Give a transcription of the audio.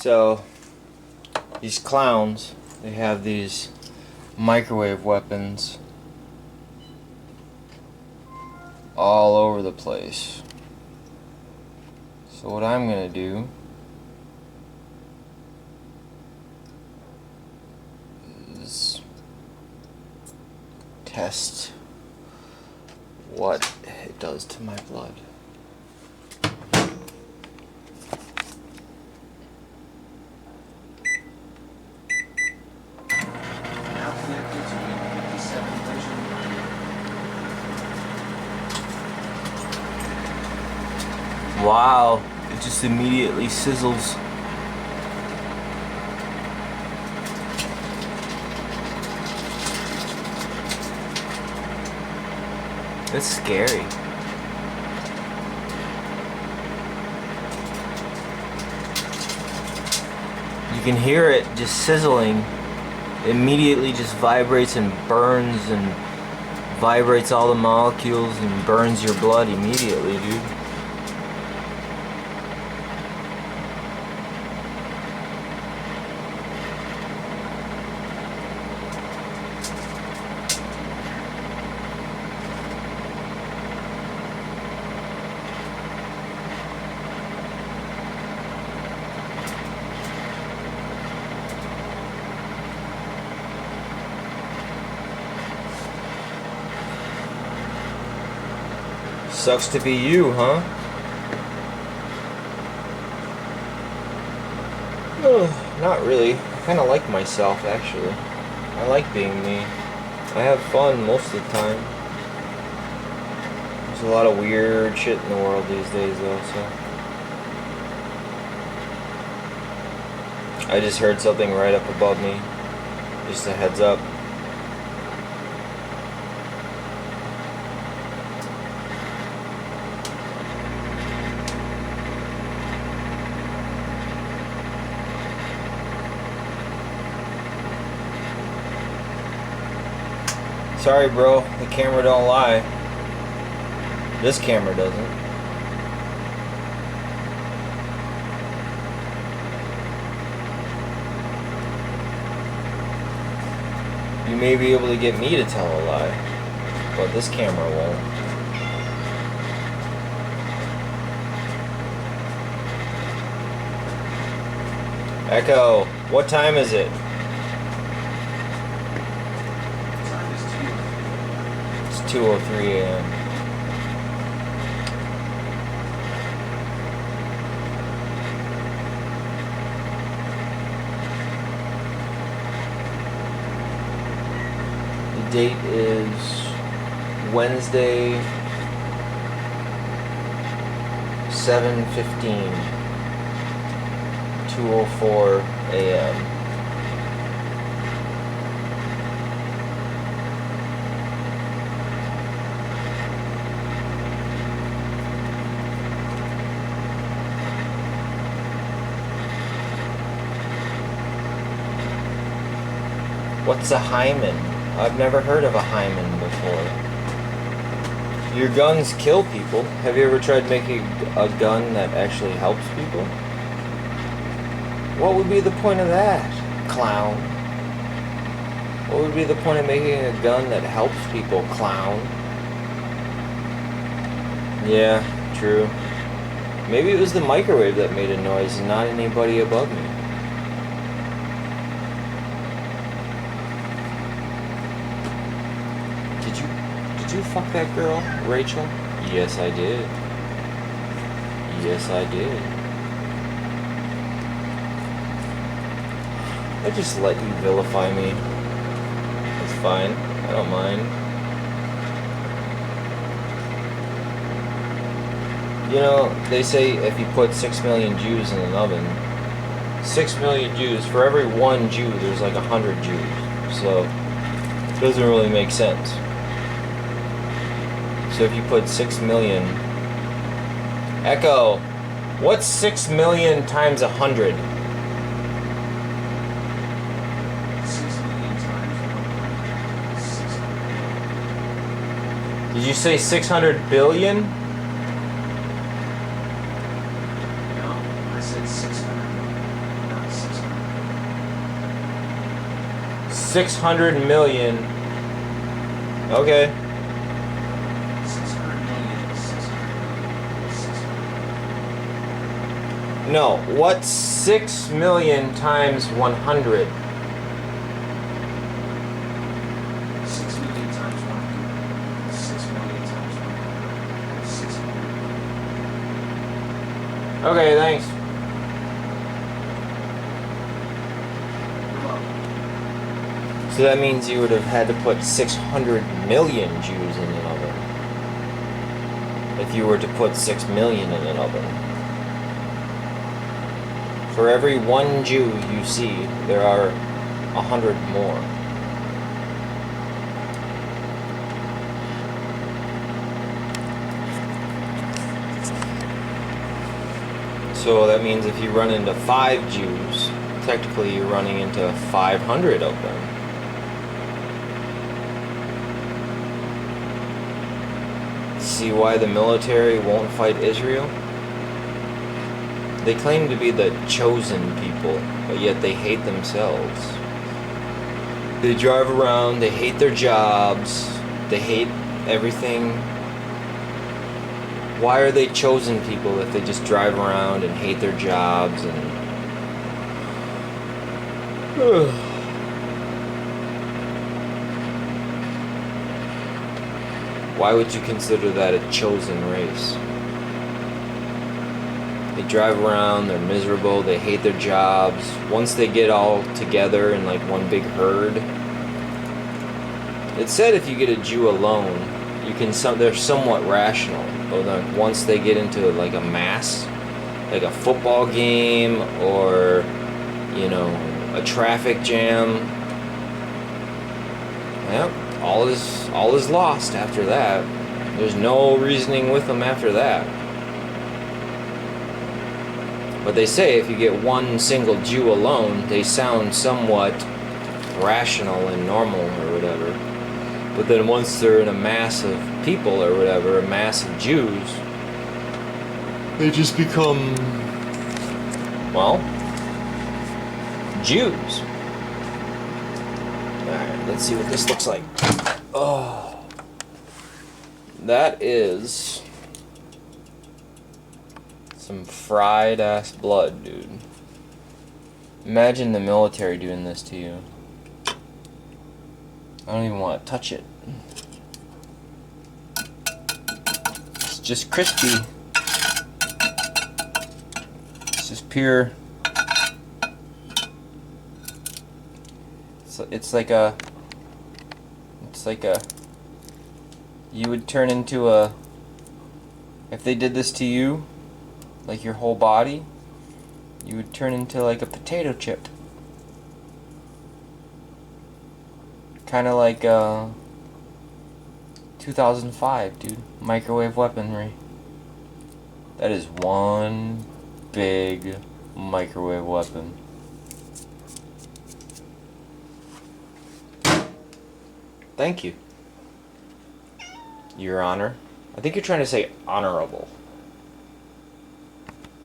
So these clowns, they have these microwave weapons all over the place. So what I'm gonna do is test what it does to my blood. Wow, it just immediately sizzles. That's scary. You can hear it just sizzling. It immediately just vibrates and burns and vibrates all the molecules and burns your blood immediately, dude. Sucks to be you, huh? Not really. I kind of like myself, actually. I like being me. I have fun most of the time. There's a lot of weird shit in the world these days, though, so. I just heard something right up above me. Just a heads up. Sorry, bro, the camera don't lie. This camera doesn't. You may be able to get me to tell a lie, but this camera won't. Echo, what time is it? 2:03 a.m. The date is Wednesday, 7:15, 2:04 a.m. What's a hymen? I've never heard of a hymen before. Your guns kill people. Have you ever tried making a gun that actually helps people? What would be the point of that, clown? What would be the point of making a gun that helps people, clown? Yeah, true. Maybe it was the microwave that made a noise and not anybody above me. Did you fuck that girl, Rachel? Yes, I did. Yes, I did. I just let you vilify me. It's fine. I don't mind. You know, they say if you put 6 million Jews in an oven, 6 million Jews, for every one Jew, there's like 100 Jews. So, it doesn't really make sense. So if you put 6 million... Echo, what's 6 million times 100? 6 million times 100. Did you say 600 billion? No, I said 600 million. 600 million. Okay. 600 million is 600 million is 600. No, what's 6 million times 100? 6 million times 100. 6 million times 100. 600. Okay, thanks. You're welcome. So that means you would have had to put 600 million Jews in an oven. If you were to put 6 million in an oven. For every one Jew you see, there are 100 more. So that means if you run into 5 Jews, technically you're running into 500 of them. See why the military won't fight Israel? They claim to be the chosen people, but yet they hate themselves. They drive around, they hate their jobs, they hate everything. Why are they chosen people if they just drive around and hate their jobs and... Why would you consider that a chosen race? They drive around, they're miserable, they hate their jobs. Once they get all together in like one big herd, it said if you get a Jew alone, you can they're somewhat rational. But then once they get into like a mass, like a football game or, you know, a traffic jam, yep, all is lost after that. There's no reasoning with them after that. But they say if you get one single Jew alone, they sound somewhat rational and normal or whatever. But then once they're in a mass of people or whatever, a mass of Jews, they just become, well, Jews. Alright, let's see what this looks like. Oh, that is some fried ass blood, dude. Imagine the military doing this to you. I don't even want to touch it. It's just crispy. It's just pure. It's like a. You would turn into a. If they did this to you, like your whole body, you would turn into like a potato chip. Kind of like 2005, dude. Microwave weaponry. That is one big microwave weapon. Thank you, Your Honor. I think you're trying to say honorable.